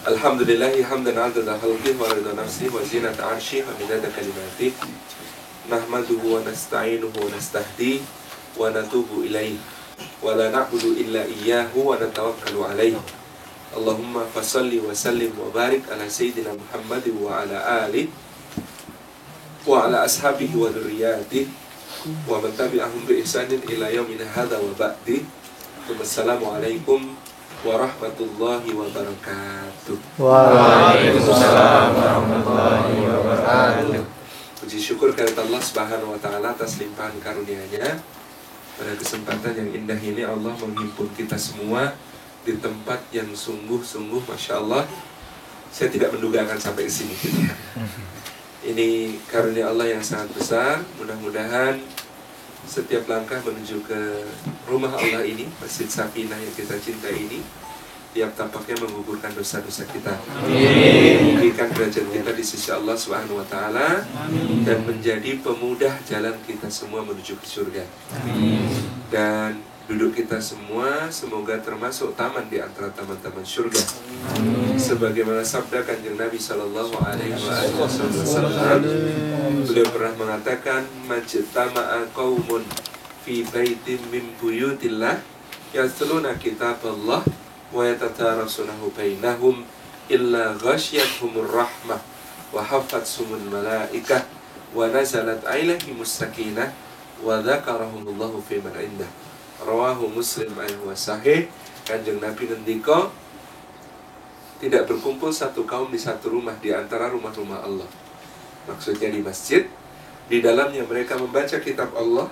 Alhamdulillahi hamdan 'adada khalqihi wa ridha nafsihi wa zinata 'arsyihi wa midada kalimatihi. Nahmaduhu wa nasta'inuhu wa nastahdihi wa natubu ilaihi wa la na'budu illa iyyahu wa natawakkalu alaihi. Allahumma fasalli wa sallim wa barik ala sayyidina Muhammad wa ala alihi wa ala ashabihi wa dzurriyyatihi wa man tabi'ahum bi ihsanin ila yaumina hadza wa ba'di. Wassalamualaikum warahmatullahi wabarakatuh. Waalaikumsalam warahmatullahi wabarakatuh. Puji syukur kepada Allah Subhanahu wa taala atas limpahan karunia-Nya. Pada kesempatan yang indah ini Allah menghimpun kita semua di tempat yang sungguh-sungguh Masya Allah. Saya tidak menduga akan sampai ke sini. Ini karunia Allah yang sangat besar. Mudah-mudahan setiap langkah menuju ke rumah Allah ini, Masjid Safinah yang kita cintai ini, tiap tapaknya menggugurkan dosa-dosa kita, meninggikan derajat kita di sisi Allah Subhanahu wa taala, dan menjadi pemudah jalan kita semua menuju ke surga. Dan duduk kita semua semoga termasuk taman di antara taman-taman surga. Sebagaimana sabda Kanjeng Nabi sallallahu alaihi wasallam, beliau pernah mengatakan, majtama'a qaumun fi baitin min buyutillah yatluna kitaballah wa yatadarasunahu bainahum illa ghasyiyatuhumur rahmah wa hafatsumul malaikah wa nazalat alaihimus sakinah wa dzakarahumullahu fi man indah. Rawahu Muslim wa sahih. Kanjeng Nabi ngendika, tidak berkumpul satu kaum di satu rumah di antara rumah-rumah Allah, maksudnya di masjid, di dalamnya mereka membaca kitab Allah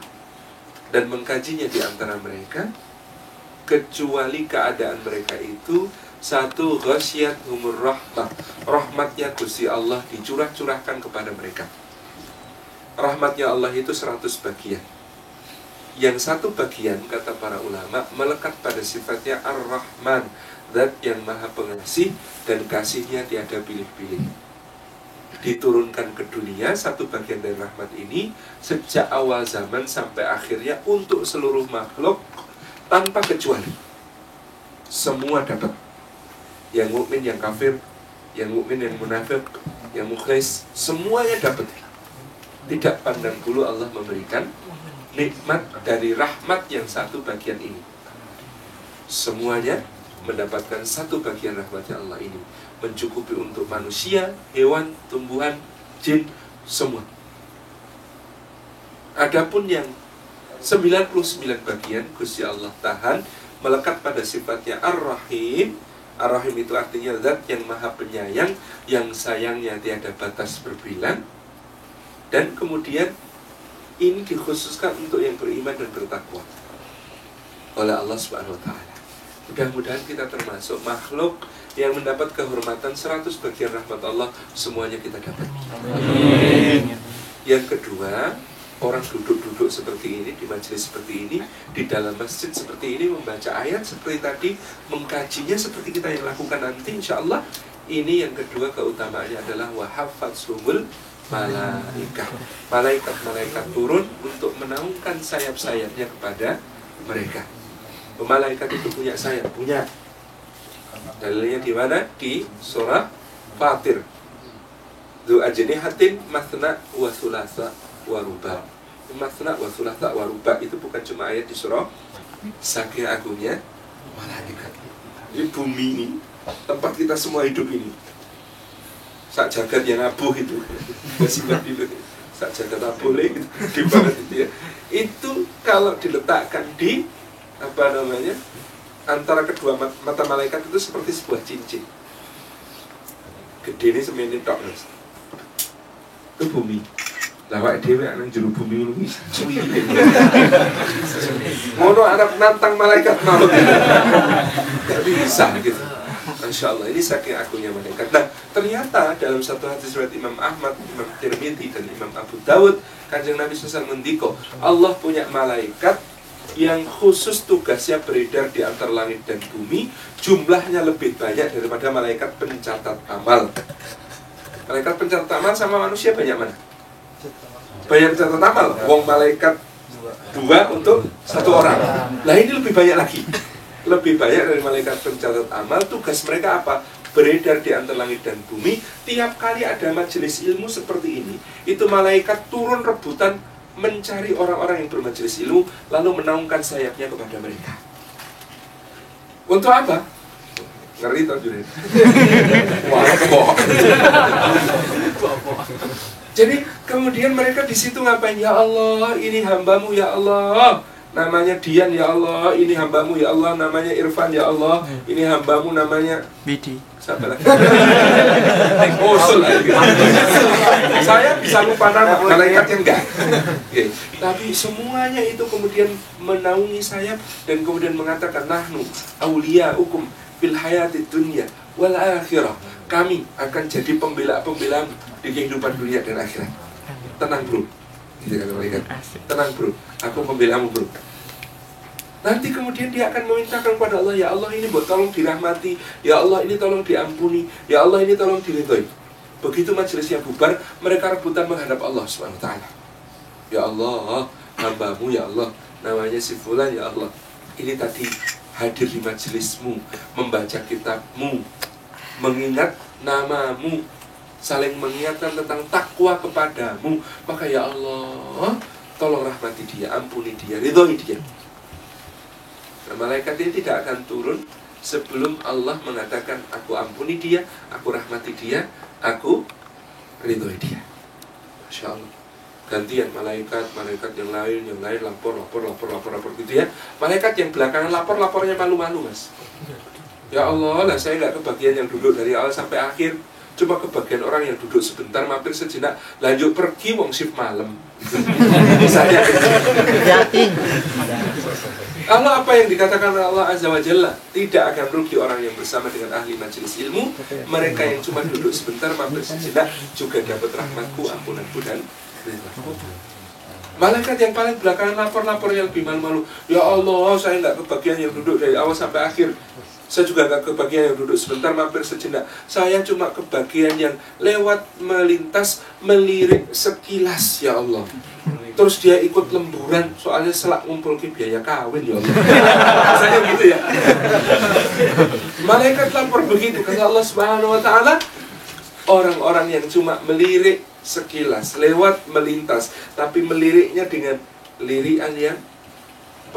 dan mengkajinya di antara mereka, kecuali keadaan mereka itu satu, ghasyiyatuhumur rahmah, rahmatnya Gusti Allah dicurah-curahkan kepada mereka. Rahmatnya Allah itu 100 bagian. Yang satu bagian, kata para ulama, melekat pada sifatnya Ar-Rahman, Zat yang maha pengasih dan kasihnya tiada pilih-pilih. Diturunkan ke dunia satu bagian dari rahmat ini sejak awal zaman sampai akhirnya untuk seluruh makhluk tanpa kecuali. Semua dapat. Yang mukmin, yang kafir, yang mukmin, yang munafik, yang mukhlis, semuanya dapat. Tidak pandang bulu Allah memberikan nikmat dari rahmat yang satu bagian ini. Semuanya mendapatkan satu bagian rahmatnya Allah ini, mencukupi untuk manusia, hewan, tumbuhan, jin, semua. Adapun yang 99 bagian Gusti Allah tahan, melekat pada sifatnya Ar-Rahim. Ar-Rahim itu artinya zat yang maha penyayang, yang sayangnya tiada batas berbilang. Dan kemudian ini dikhususkan untuk yang beriman dan bertakwa oleh Allah Subhanahu wa taala. Mudah-mudahan kita termasuk makhluk yang mendapat kehormatan 100 bagian rahmat Allah, semuanya kita dapat. Amin. Yang kedua, orang duduk-duduk seperti ini, di majelis seperti ini, di dalam masjid seperti ini, membaca ayat seperti tadi, mengkajinya seperti kita yang lakukan nanti insyaallah. Ini yang kedua keutamaannya adalah wahafatsumul malaikah. Malaikat-malaikat turun untuk menaungkan sayap-sayapnya kepada mereka. Malaikat itu punya sayap, punya. Dalilnya di mana? Di surah Fatir. Dzu ajnihatin matsna wa thulatsa wa ruba. Matsna wa thulatsa wa ruba itu bukan cuma ayat di surah, saking agungnya malaikat. Di bumi ini, tempat kita semua hidup ini, sak jagat yang abuh itu, sak jagat aboleh gitu, di banget itu ya. Itu kalau diletakkan di antara kedua mata malaikat itu seperti sebuah cincin. Gede ini semene tok, Mas. Itu bumi. Lawak dhewe nang jero bumi ngono iki suwi. Ngono arep nantang malaikat mau. Gak bisa gitu. Masya Allah, ini saking agungnya malaikat. Nah, ternyata dalam satu hadis riwayat Imam Ahmad, Imam Tirmidzi, dan Imam Abu Dawud, Kanjeng Nabi SAW mendiko, Allah punya malaikat yang khusus tugasnya beredar di antar langit dan bumi, jumlahnya lebih banyak daripada malaikat pencatat amal. Malaikat pencatat amal sama manusia banyak mana? Banyak pencatat amal. Wong malaikat 2 untuk 1 orang. Nah ini lebih banyak lagi. Lebih banyak dari malaikat pencatat amal. Tugas mereka apa? beredar di antara langit dan bumi. Tiap kali ada majelis ilmu seperti ini, itu malaikat turun rebutan mencari orang-orang yang bermajelis ilmu, lalu menaungkan sayapnya kepada mereka. Untuk apa? Ngeri tau Junaid. Jadi kemudian mereka di situ ngapain? Ya Allah, ini hambamu ya Allah, namanya Dian ya Allah, ini hambamu ya Allah, namanya Irfan ya Allah, ini hambamu namanya Bidi. siapa lagi? Usul lagi. Saya bisa lupa nama, malaikatnya enggak. Oke. Tapi semuanya itu kemudian menaungi sayap dan kemudian mengatakan nahnu auliyaukum fil hayatid dunya wal akhirah. Kami akan jadi pembela-pembela di kehidupan dunia dan akhirat. Tenang bro. Gitu kan malaikat. Tenang bro, aku pembelamu bro. Nanti kemudian dia akan memintakan kepada Allah, ya Allah ini buat tolong dirahmati, ya Allah ini tolong diampuni, ya Allah ini tolong diridhoi. Begitu majelisnya bubar, mereka rebutan menghadap Allah Subhanahu wa taala. Ya Allah, hambamu ya Allah, namanya si fulan ya Allah, ini tadi hadir di majelismu, membaca kitabmu, mengingat namamu, saling mengingatkan tentang takwa kepadamu. Maka ya Allah, tolong rahmati dia, ampuni dia, ridhoi dia. Nah, malaikat ini tidak akan turun sebelum Allah mengatakan aku ampuni dia, aku rahmati dia, aku ridhoi dia. Masya Allah. Gantian malaikat yang lain lapor gitu ya. Malaikat yang belakangan lapornya malu-malu mas. Ya Allah, lah saya nggak kebagian yang duduk dari awal sampai akhir. Cuma kebagian orang yang duduk sebentar, mampir sejenak, lanjut pergi wong shift malam. Saya kalau apa yang dikatakan Allah Azza wa Jalla, tidak akan rugi orang yang bersama dengan ahli majelis ilmu. Mereka yang cuma duduk sebentar, mampir sejenak, juga dapat rahmatku, ampunanku dan ridhaku. Malaikat yang paling belakangan lapor yang lebih malu-malu. Ya Allah, saya nggak kebagian yang duduk dari awal sampai akhir. Saya juga nggak kebagian yang duduk sebentar, mampir sejenak. Saya cuma kebagian yang lewat, melintas, melirik sekilas, ya Allah. Terus dia ikut lemburan, soalnya selak ngumpul ke biaya kawin, ya Allah. Rasanya gitu ya. Malaikat lapor begitu, kata Allah Subhanahu wa taala, orang-orang yang cuma melirik sekilas, lewat, melintas, tapi meliriknya dengan lirikan yang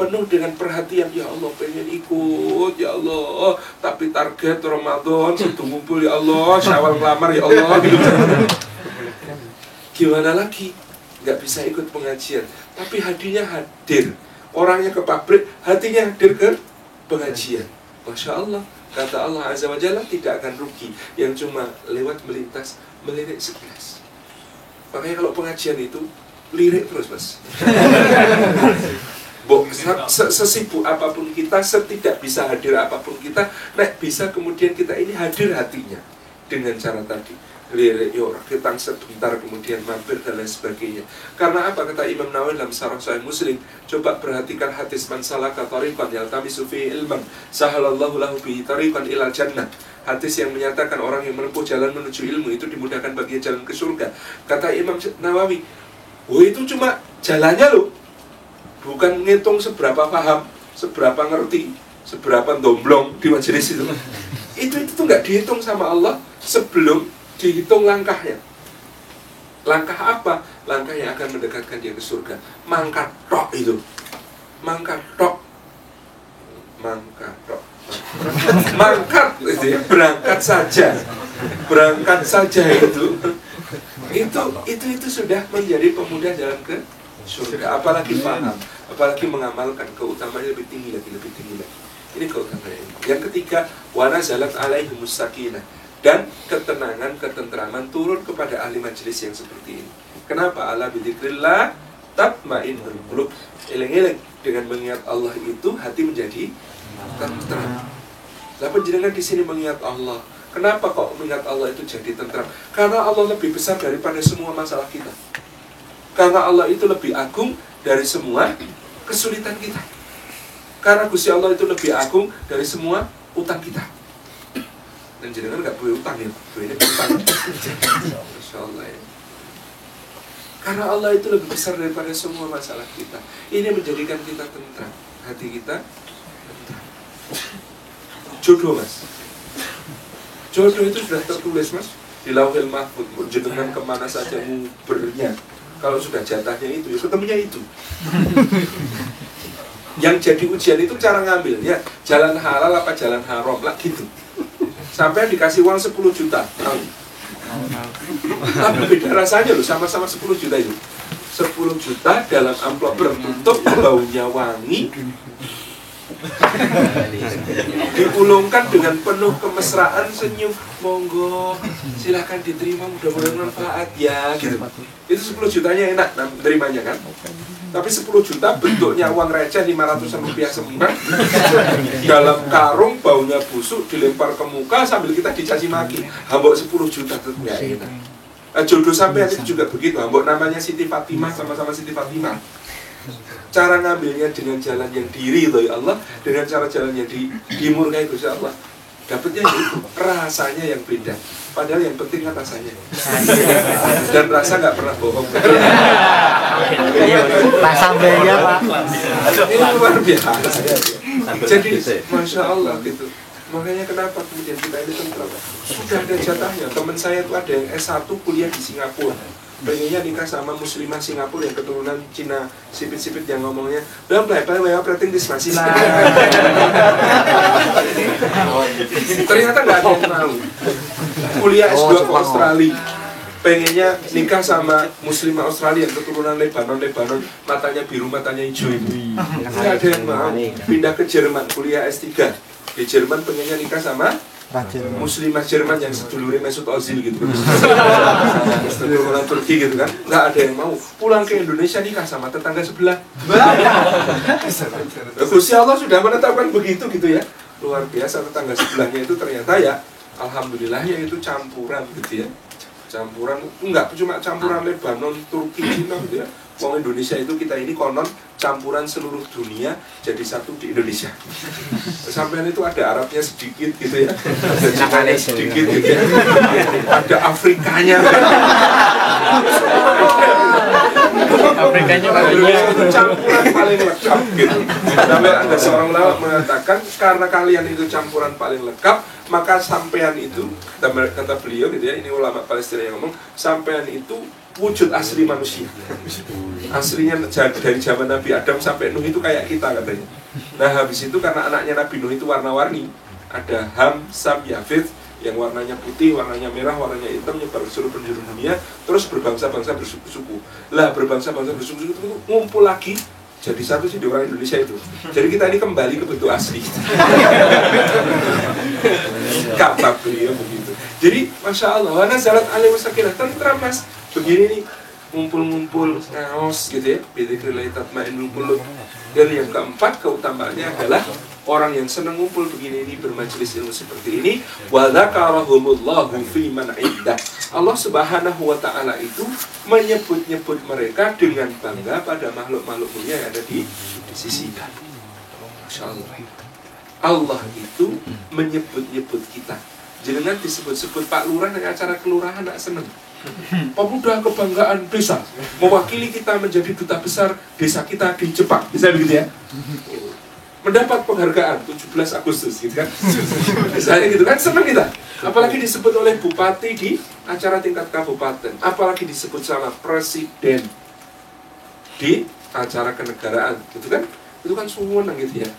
penuh dengan perhatian. Ya Allah, pengen ikut, ya Allah, tapi target Ramadan itu ngumpul, ya Allah, Syawal ngelamar, ya Allah, gitu. Gimana lagi? Nggak bisa ikut pengajian, tapi hatinya hadir. Orangnya ke pabrik, hatinya hadir ke pengajian. Masya Allah, kata Allah Azza wa Jalla, tidak akan rugi yang cuma lewat, melintas, melirik sekilas. Makanya kalau pengajian itu lirik terus mas. Sesibuk apapun kita, setidak bisa hadir apapun kita, nek bisa kemudian kita ini hadir hatinya dengan cara tadi lirik, yuk kita sebentar kemudian mampir dan lain sebagainya. Karena apa? Kata Imam Nawawi dalam Syarah Sahih Muslim, coba perhatikan hadis man salaka tariqan yaltamisu fihi ilman sahalallahu lahu bihi tariqan ilal jannah. Hadis yang menyatakan orang yang menempuh jalan menuju ilmu itu dimudahkan bagi jalan ke surga. Kata Imam Nawawi, oh itu cuma jalannya loh, bukan ngitung seberapa paham, seberapa ngerti, seberapa domblong di majelis itu. Itu tuh nggak dihitung sama Allah sebelum dihitung langkahnya. Langkah apa? Langkah yang akan mendekatkan dia ke surga. Mangkat tok itu. Mangkat tok. Mangkat itu ya, berangkat saja itu sudah menjadi pemuda jalan ke surga. Apalagi paham, apalagi mengamalkan, keutamaannya lebih tinggi lagi. Ini keutamaannya. Yang ketiga, wa nazalat alaihimus sakinah, dan ketenangan, ketentraman turun kepada ahli majelis yang seperti ini. Kenapa? Ala bidzikrillah tatmainnul qulub. Eleng-eleng dengan mengingat Allah itu hati menjadi tentram. Lah panjenengan di sini mengingat Allah. Kenapa kok mengingat Allah itu jadi tentram? Karena Allah lebih besar daripada semua masalah kita. Karena Allah itu lebih agung dari semua kesulitan kita. Karena Gusti Allah itu lebih agung dari semua utang kita. Dan jenengan nggak boleh utang ya, boleh utang. Masya Allah ya. Karena Allah itu lebih besar daripada semua masalah kita. Ini menjadikan kita tentram, hati kita tentram. Jodoh mas, Jodoh itu sudah tertulis Mas di Lauhil Mahfuz, jenengan kemana saja ngubernya. Kalau sudah jatahnya itu, ya ketemunya itu. Yang jadi ujian itu cara ngambilnya, jalan halal apa jalan haram lah gitu. Sampai dikasih uang 10 juta. Tapi beda rasanya loh, sama-sama 10 juta itu. 10 juta dalam amplop tertutup, baunya wangi, diulungkan dengan penuh kemesraan, senyum, monggo silakan diterima, mudah-mudahan manfaat ya gitu. Itu 10 jutanya enak terimanya kan. Tapi 10 juta bentuknya uang receh 500-an rupiah semua dalam karung, baunya busuk, dilempar ke muka sambil kita dicaci maki. Hambok 10 juta tetap gak enak. Jodoh sampean itu juga begitu. Hambok namanya Siti Fatimah, sama-sama Siti Fatimah. Cara ngambilnya dengan jalan yang diridhoi Allah, dengan cara jalan yang dimurkai Gusti Allah. Dapatnya itu rasanya yang beda. Padahal yang penting kan rasanya. Dan rasa nggak pernah bohong. Rasa beda Pak. Ini luar biasa. Jadi Masya Allah gitu. Makanya kenapa kemudian kita ini tentram. Sudah ada jatahnya. Teman saya itu ada yang S1 kuliah di Singapura. Pengennya nikah sama muslimah Singapura yang keturunan Cina sipit-sipit yang ngomongnya don't play operating this masih. Ternyata nggak ada yang tahu. Kuliah S2 ke Australia, pengennya nikah sama muslimah Australia yang keturunan Lebanon, matanya biru, matanya hijau itu. Nggak ada yang mau. Pindah ke Jerman, kuliah S3 di Jerman, pengennya nikah sama muslimah Jerman yang sedulurnya Mesut Ozil gitu, keturunan Turki gitu kan. Nggak ada yang mau. Pulang ke Indonesia nikah sama tetangga sebelah. Gusti Allah sudah menetapkan begitu gitu ya. Luar biasa, tetangga sebelahnya itu ternyata ya alhamdulillah ya itu campuran gitu ya. Campuran, enggak cuma campuran Lebanon, Turki, Cina gitu ya. Wong Indonesia itu kita ini konon campuran seluruh dunia jadi satu di Indonesia. Sampean itu ada Arabnya sedikit gitu ya, ada Cinanya sedikit gitu ya, ada Afrikanya. Afrikanya itu campuran paling lengkap gitu. Sampai ada seorang ulama mengatakan karena kalian itu campuran paling lengkap, maka sampean itu, kata beliau gitu ya, ini ulama Palestina yang ngomong, sampean itu wujud asli manusia. Aslinya dari zaman Nabi Adam sampai Nuh itu kayak kita katanya. Nah habis itu karena anaknya Nabi Nuh itu warna-warni, ada Ham, Sam, Yafith yang warnanya putih, warnanya merah, warnanya hitam, nyebar ke seluruh penjuru dunia, terus berbangsa-bangsa bersuku-suku. Lah berbangsa-bangsa bersuku-suku itu ngumpul lagi jadi satu jadi orang Indonesia itu. Jadi kita ini kembali ke bentuk asli. Kata beliau begitu. Jadi Masya Allah, wana zalat alaihi wasakinah, tentram Mas. Begini nih, ngumpul-ngumpul ngaos gitu ya, bidzikrillah tatmainnul qulub. Dan yang keempat keutamaannya adalah orang yang senang ngumpul begini ini, bermajelis ilmu seperti ini, wa dzakarahumullahu fi man iddah. Allah Subhanahu wa taala itu menyebut-nyebut mereka dengan bangga pada makhluk-makhluk mulia yang ada di sisinya. Masya Allah. Allah itu menyebut-nyebut kita. Jangan disebut-sebut Pak Lurah di acara kelurahan, nak seneng. Pemuda kebanggaan desa mewakili kita menjadi duta besar desa kita di Jepang, bisa begitu ya, mendapat penghargaan 17 Agustus gitu kan. Misalnya gitu kan, senang kita. Apalagi disebut oleh bupati di acara tingkat kabupaten, apalagi disebut sama presiden di acara kenegaraan gitu kan, itu kan suwenang gitu ya.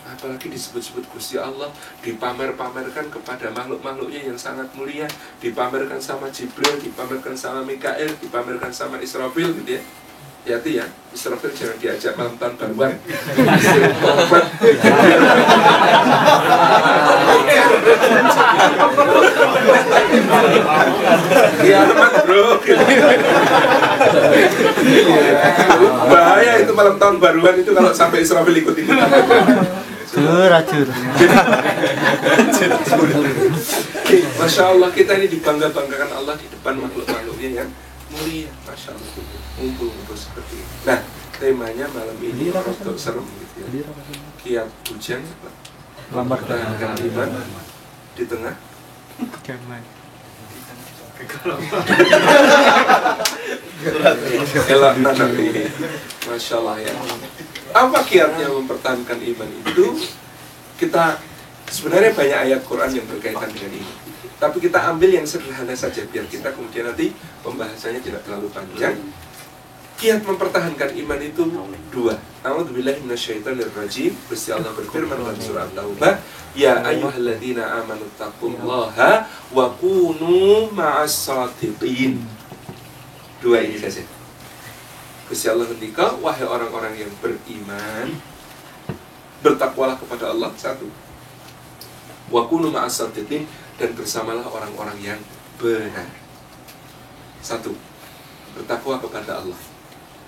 Apalagi disebut-sebut Gusti Allah, dipamer-pamerkan kepada makhluk-makhluknya yang sangat mulia, dipamerkan sama Jibril, dipamerkan sama Mikael, dipamerkan sama Israfil gitu ya. Hati ya, Israfil jangan diajak malam tahun baruan. Kiamat bro. Bahaya itu malam tahun baruan itu kalau sampai Israfil ikut-ikutan. Acur. Masya Allah, kita ini dibangga-banggakan Allah di depan makhluk-makhluknya yang mulia. Masya Allah, ngumpul-ngumpul seperti ini. Nah, temanya malam ini untuk serem gitu ya. Kiat hujan, pertahankan iman di tengah elak nanti. Masya Allah ya. Apa kiatnya mempertahankan iman itu? Kita sebenarnya banyak ayat Quran yang berkaitan dengan ini. Tapi kita ambil yang sederhana saja biar kita kemudian nanti pembahasannya tidak terlalu panjang. Kiat mempertahankan iman itu dua. A'udzubillahi minasyaitonirrajim. Gusti Allah berfirman dalam surah Taubah, ya ayyuhalladzina amanu taqullaha wa kunu ma'as-shadiqin. Dua ini saja. Gusti Allah ketika, wahai orang-orang yang beriman, bertakwalah kepada Allah. Satu, wa kunu ma'as-shadiqin, dan bersamalah orang-orang yang benar. Satu, bertakwa kepada Allah.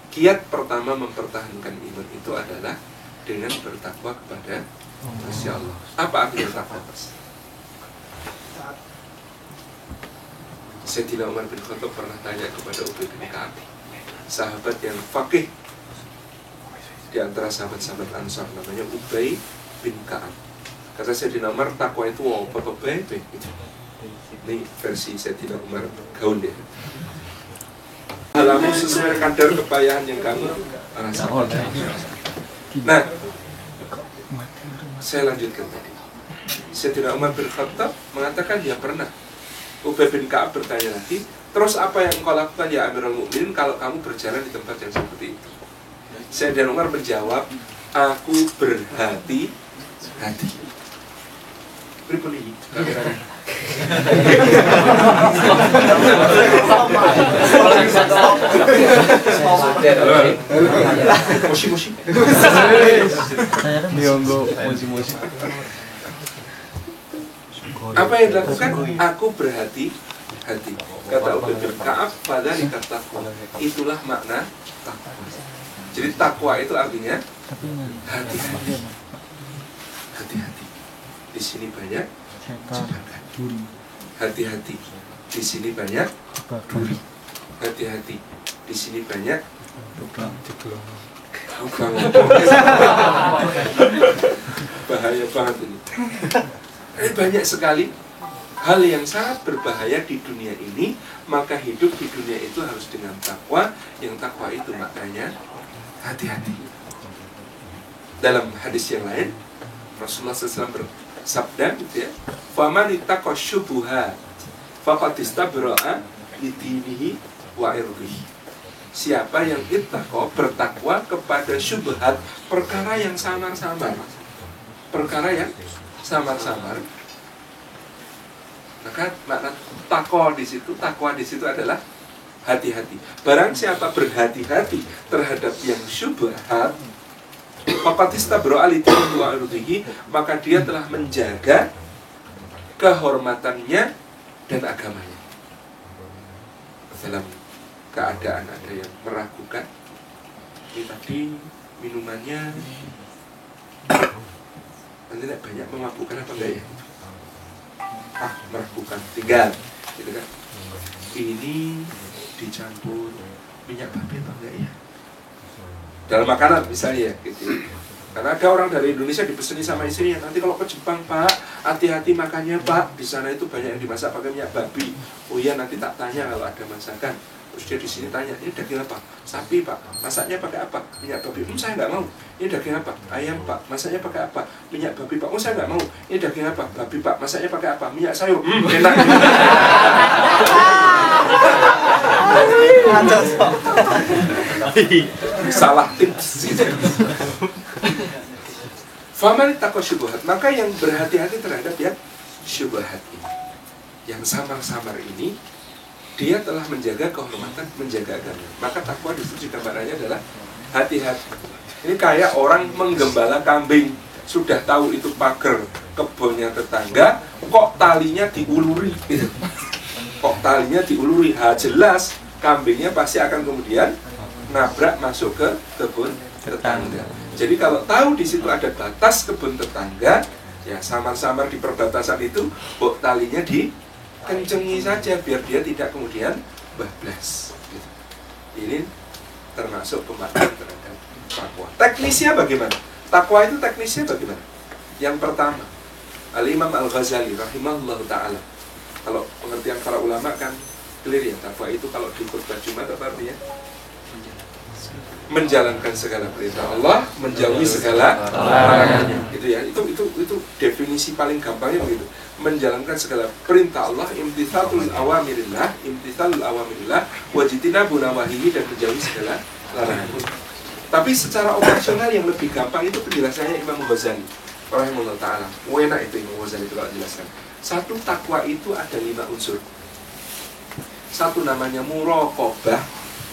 Kiat pertama mempertahankan iman itu adalah dengan bertakwa kepada Gusti Allah. Apa artinya takwa? Sayyidina Umar bin Khattab pernah tanya kepada Ubay bin Ka'ab, sahabat yang faqih di antara sahabat-sahabat Ansar, namanya Ubay bin Ka'ab. Kata Sayyidina Umar, takwa itu apa? Ini versi Sayyidina Umar gaul ya. Halamu sesuai kadar kepayahan yang kamu rasakan. Nah, saya lanjutkan tadi. Sayyidina Umar bin Khattab mengatakan dia pernah. Ubay bin Ka'ab bertanya lagi, terus apa yang engkau lakukan ya Amirul Mukminin kalau kamu berjalan di tempat yang seperti itu? Sayyidina Umar menjawab, aku berhati-hati. Pripun iki? Moshi. Apa yang dilakukan? Aku berhati-hati. Kata Ubay bin Ka'ab, fadzalika taqwa. Itulah makna takwa. Jadi takwa itu artinya hati-hati. Hati-hati. Di sini banyak jebakan. Hati-hati. Di sini banyak duri. Hati-hati. Di sini banyak lubang. Bahaya banget ini. Banyak sekali hal yang sangat berbahaya di dunia ini. Maka hidup di dunia itu harus dengan takwa. Yang takwa itu maknanya hati-hati. Dalam hadis yang lain, Rasulullah SAW bersabda gitu ya, faman ittaqa syubuhat faqad istabra'a lidinihi wa irdihi. Siapa yang ittaqa, bertakwa kepada syubhat, perkara yang samar-samar, maka makna takwa di situ adalah hati-hati. Barang siapa berhati-hati terhadap yang syubhat, maka dia telah menjaga kehormatannya dan agamanya. Dalam keadaan ada yang meragukan, ini tadi minumannya nanti banyak memabukkan apa enggak ya? Meragukan, tinggal gitu kan. Ini dicampur minyak babi apa enggak ya? Dalam makanan misalnya gitu. Karena ada orang dari Indonesia dipeseni sama istrinya, nanti kalau ke Jepang Pak, hati-hati makannya Pak, di sana itu banyak yang dimasak pakai minyak babi. Oh iya, nanti tak tanya kalau ada masakan. Terus dia di sini tanya, ini daging apa? Sapi Pak, masaknya pakai apa? Minyak babi. Saya nggak mau. Ini daging apa? Ayam Pak, masaknya pakai apa? Minyak babi Pak. Saya nggak mau. Ini daging apa? Babi Pak, masaknya pakai apa? Minyak sayur. Enak. Salah tips. Faman ittaqa syubhat, maka yang berhati-hati terhadap yang syubhat ini, yang samar-samar ini, dia telah menjaga kehormatan, menjaga agama. Maka takwa di situ juga maknanya adalah hati-hati. Ini kayak orang menggembala kambing, sudah tahu itu pagar kebunnya tetangga, kok talinya diuluri gitu. Kok talinya diuluri, jelas kambingnya pasti akan kemudian nabrak masuk ke kebun tetangga. Jadi kalau tahu di situ ada batas kebun tetangga, ya samar-samar di perbatasan itu, kok talinya dikencengi saja biar dia tidak kemudian bablas. Gitu. Ini termasuk pemaknaan terhadap takwa. Teknisnya bagaimana? Takwa itu teknisnya bagaimana? Yang pertama, Al-Imam Al-Ghazali rahimahullah ta'ala, kalau pengertian para ulama kan clear ya, takwa itu kalau di khutbah Jumat apa artinya? Menjalankan segala perintah Allah, menjauhi segala larangannya. Gitu ya. Itu definisi paling gampangnya begitu. menjalankan segala perintah Allah, imtithalul awamirillah, wajtinabun nawahihi, dan menjauhi segala larangan. Tapi secara operasional yang lebih gampang itu penjelasannya Imam Ghazali rahimahullah ta'ala. Enak itu Imam Ghazali itu kalau jelaskan. Satu, takwa itu ada 5 unsur. Satu namanya muraqabah,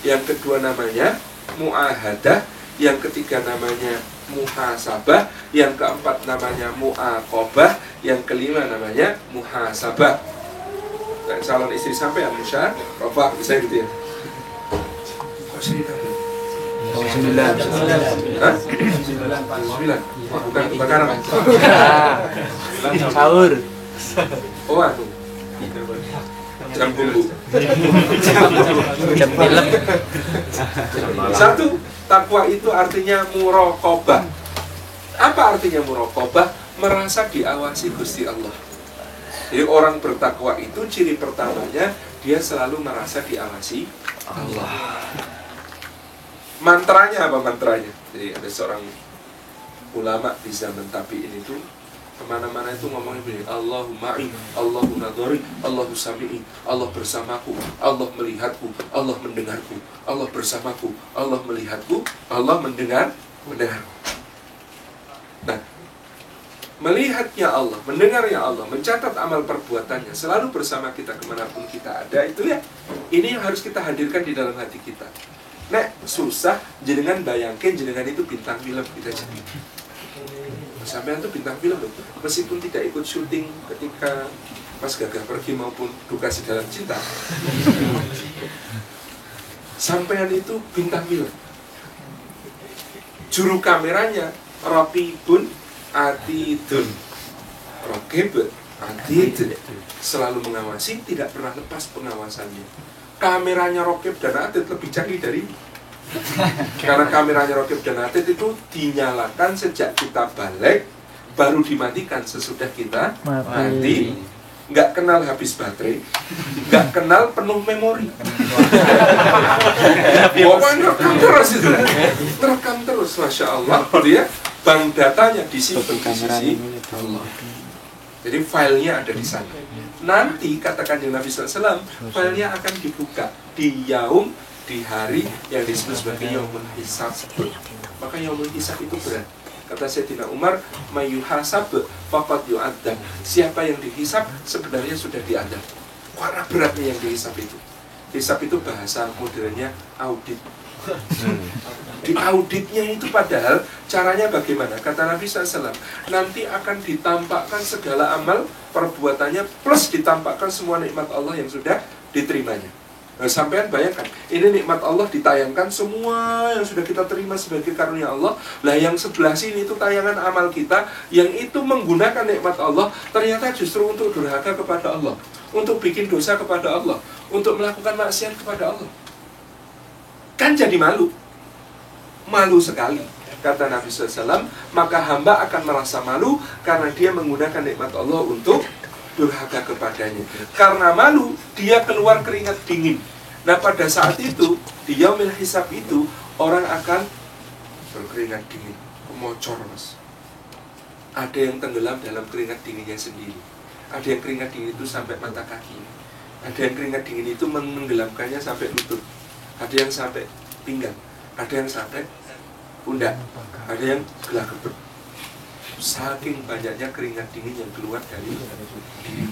yang kedua namanya muahadah, yang ketiga namanya muhasabah, yang keempat namanya muaqabah, yang kelima namanya muhasabah. Nah, calon istri sampai musyarafah, bisa gitu ya. Sembilan. Hah? 9. Bukan kebakaran. Sahur. Oh, aduh. Jam bumbu. Jam film. Satu, takwa itu artinya muraqabah. Apa artinya muraqabah? Merasa diawasi Gusti Allah. Jadi orang bertakwa itu ciri pertamanya dia selalu merasa diawasi Allah. Mantranya apa mantranya? Jadi ada seorang ulama di zaman tabi'in itu kemana-mana itu ngomongnya begini, Allahu ma'i, Allahu nadhari, Allahu sami'i, Allah bersamaku, Allah melihatku, Allah mendengarku, Allah bersamaku, Allah melihatku, Allah mendengarku. Nah, melihatnya Allah, mendengarnya Allah, mencatat amal perbuatannya, selalu bersama kita kemanapun kita ada, itu ya, ini yang harus kita hadirkan di dalam hati kita. Nek, susah, jenengan bayangkan jenengan itu bintang film kita jadi. Sampean tuh bintang film loh, meskipun tidak ikut syuting ketika Mas Gagah pergi maupun Duka Si Dalam Cinta. Sampean itu bintang film. Juru kameranya Raqibun Atidun. Raqib Atid, selalu mengawasi, tidak pernah lepas pengawasannya. Kameranya Raqib dan Atid lebih canggih dari karena kameranya Raqib dan Atid itu dinyalakan sejak kita balik, baru dimatikan sesudah kita mati. Nggak kenal habis baterai, nggak kenal penuh memori. Pokoknya rekam terus itu, rekam terus, masya Allah. Dia bank datanya disimpan di sisi Allah. Jadi filenya ada di sana. Nanti katakan di Nabi SAW, filenya akan dibuka di yaum, di hari yang disebut sebagai yaumul hisab. Maka yaumul hisab itu berat. Kata Sayyidina Umar, mayyuhasab faqad yu'adzab. Siapa yang dihisab sebenarnya sudah diadab. Karena beratnya yang dihisab itu. Hisab itu bahasa modernnya audit. Di auditnya itu padahal caranya bagaimana? Kata Nabi SAW, nanti akan ditampakkan segala amal perbuatannya plus ditampakkan semua nikmat Allah yang sudah diterimanya. Nah, sampean bayangkan, ini nikmat Allah ditayangkan semua yang sudah kita terima sebagai karunia Allah. Lah yang sebelah sini itu tayangan amal kita yang itu menggunakan nikmat Allah ternyata justru untuk durhaka kepada Allah, untuk bikin dosa kepada Allah, untuk melakukan maksiat kepada Allah. Kan jadi malu. Malu sekali. Kata Nabi SAW, maka hamba akan merasa malu karena dia menggunakan nikmat Allah untuk durhaka kepadanya. Karena malu, dia keluar keringat dingin. Nah pada saat itu, di yaumil hisab itu, orang akan berkeringat dingin, kemocor mas. Ada yang tenggelam dalam keringat dinginnya sendiri. Ada yang keringat dingin itu sampai mata kaki. Ada yang keringat dingin itu menenggelamkannya sampai lutut. Ada yang sampai pinggang. Ada yang sampai pundak. Ada yang gelagabet. Saking banyaknya keringat dingin yang keluar dari diri.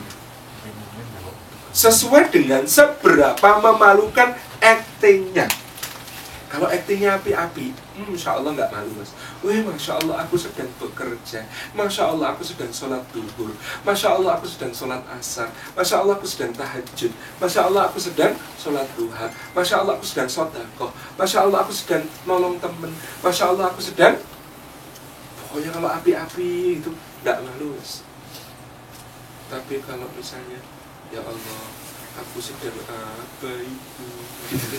Sesuai dengan seberapa memalukan aktingnya. Kalau aktingnya api-api, Masya Allah nggak malu mas. Wih, Masya Allah aku sedang bekerja. Masya Allah aku sedang sholat duhur. Masya Allah aku sedang sholat asar. Masya Allah aku sedang tahajud. Masya Allah aku sedang sholat duha. Masya Allah aku sedang sodaqoh. Masya Allah aku sedang nolong temen. Masya Allah aku sedang. Pokoknya kalau api-api itu nggak malu mas. Tapi kalau misalnya, ya Allah aku sedang apa itu gitu.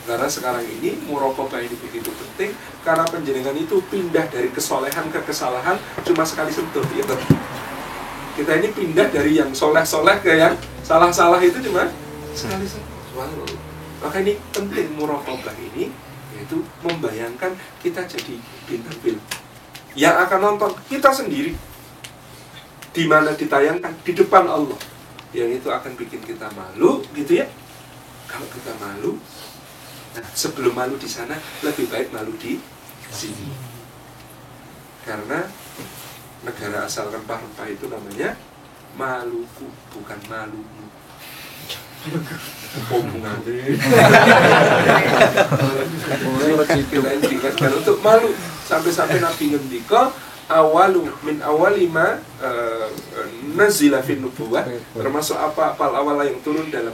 Karena sekarang ini muraqabah ini begitu penting, karena penjenengan itu pindah dari kesolehan ke kesalahan cuma sekali sentuh gitu. Kita ini pindah dari yang soleh-soleh ke yang salah-salah itu cuma sekali sentuh. Wow. Maka ini penting muraqabah ini, yaitu membayangkan kita jadi bintang film yang akan nonton kita sendiri. di mana ditayangkan di depan Allah, yang itu akan bikin kita malu, gitu ya. Kalau kita malu, nah, sebelum malu di sana, lebih baik malu di sini. Karena negara asal rempah-rempah itu namanya Maluku, bukan Maluku. Hubungannya kita diingatkan untuk malu. Sampai-sampai Nabi ngendika awalu min awalima nazila fin nubuwah, termasuk apa awal yang turun dalam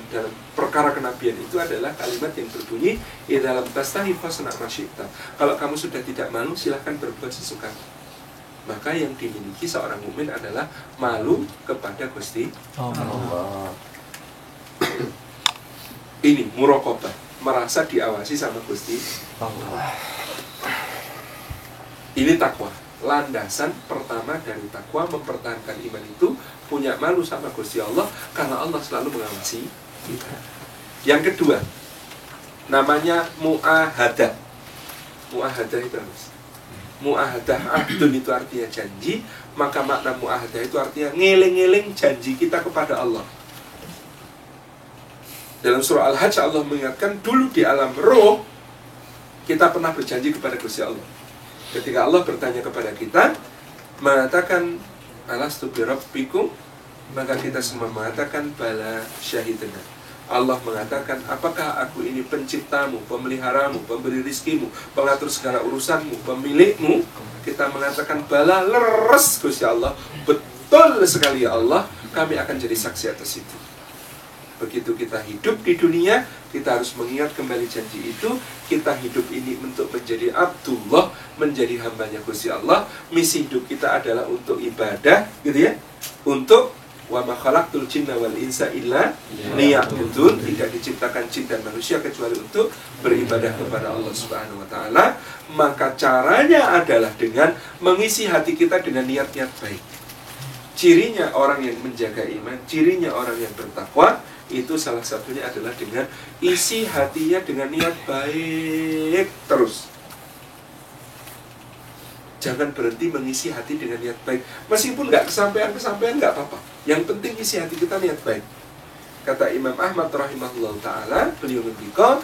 perkara kenabian itu adalah kalimat yang berbunyi dalam tastahi fasna masyita. Kalau kamu sudah tidak malu, silahkan berbuat sesuka. Maka yang dimiliki seorang mukmin adalah malu kepada Gusti Allah. Ini muraqabah, merasa diawasi sama Gusti Allah. Ini takwa. Landasan pertama dari takwa, mempertahankan iman itu punya malu sama Gusti Allah karena Allah selalu mengawasi kita. Yang kedua, namanya mu'ahadah. Mu'ahadah itu harus. Mu'ahadah, ahdun itu artinya janji. Maka makna mu'ahadah itu artinya ngeling-ngeling janji kita kepada Allah. Dalam surah Al-Hajj Allah mengingatkan dulu di alam roh kita pernah berjanji kepada Gusti Allah. Ketika Allah bertanya kepada kita, mengatakan alastu birabbikum, maka kita semua mengatakan bala syahidna. Allah mengatakan, apakah aku ini penciptamu, pemeliharamu, pemberi rizkimu, pengatur segala urusanmu, pemilikmu? Kita mengatakan bala, leres Gusti Allah, betul sekali ya Allah, kami akan jadi saksi atas itu. Begitu kita hidup di dunia, kita harus mengingat kembali janji itu. Kita hidup ini untuk menjadi Abdullah, menjadi hambanya Gusti Allah. Misi hidup kita adalah untuk ibadah, gitu ya. Untuk wa ma khalaqtul jinna wal insa illa liya'budun. Tidak diciptakan jin dan manusia kecuali untuk beribadah kepada Allah Subhanahu wa taala. Maka caranya adalah dengan mengisi hati kita dengan niat-niat baik. Cirinya orang yang menjaga iman, cirinya orang yang bertakwa, itu salah satunya adalah dengan isi hatinya dengan niat baik terus. Jangan berhenti mengisi hati dengan niat baik. Meskipun nggak kesampaian nggak apa-apa. Yang penting isi hati kita niat baik. Kata Imam Ahmad rahimahullah ta'ala, beliau ngendika,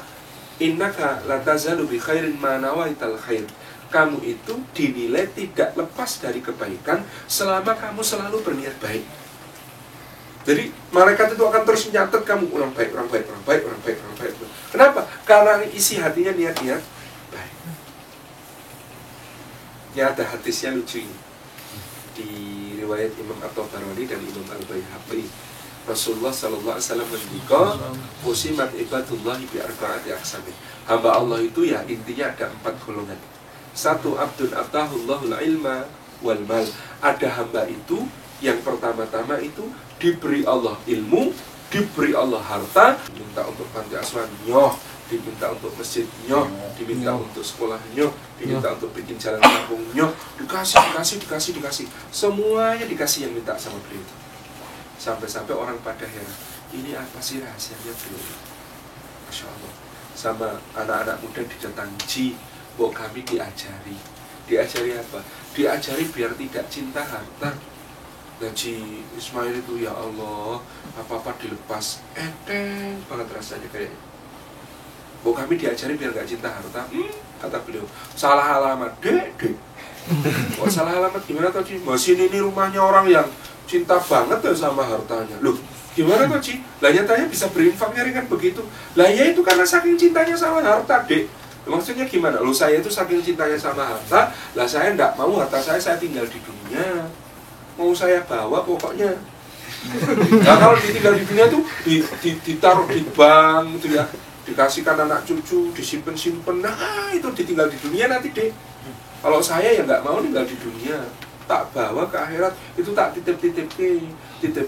innaka latazalu bi khairin ma nawaital khair. Kamu itu dinilai tidak lepas dari kebaikan selama kamu selalu berniat baik. Jadi malaikat itu akan terus mencatat kamu orang baik. Kenapa? Karena isi hatinya niat-niat baik. Ya, ada hadisnya lucu ini di riwayat Imam At-Tabarani dan Imam Al-Baihaqi. Rasulullah sallallahu alaihi wasallam mendika, "Usimat ibadullahi bi arba'ati aqsam." Hamba Allah itu ya intinya ada 4 golongan. 1, abdun atahullahul ilma wal mal. Ada hamba itu yang pertama-tama itu diberi Allah ilmu, diberi Allah harta, diminta untuk panti asuhan nyoh, diminta untuk masjid nyoh, diminta untuk sekolah nyoh, diminta untuk bikin jalan kampung nyoh, dikasih. Semuanya dikasih yang minta sama beliau itu. Sampai-sampai orang pada heran, ini apa sih rahasianya beliau? Masya Allah. Sama anak-anak muda didatangi, bahwa kami diajari. Diajari apa? Diajari biar tidak cinta harta. Gaji Ismail itu ya Allah, apa-apa dilepas, enteng banget rasanya kayaknya. Bahwa kami diajari biar gak cinta harta. Kata beliau, salah alamat, dek. Kok salah alamat gimana tadi? Masih ini rumahnya orang yang cinta banget ya sama hartanya. Loh, gimana tuh Ci? Lah nyatanya bisa berinfaknya ringan begitu. Lah ya itu karena saking cintanya sama harta, dek. Maksudnya gimana? Loh saya itu saking cintanya sama harta, lah saya enggak mau harta saya tinggal di dunia. Mau saya bawa pokoknya. Nah kalau ditinggal di dunia tuh ditaruh di bank gitu ya, dikasihkan anak cucu, disimpen. Nah itu ditinggal di dunia nanti deh. Kalau saya ya nggak mau tinggal di dunia, tak bawa ke akhirat, itu tak titip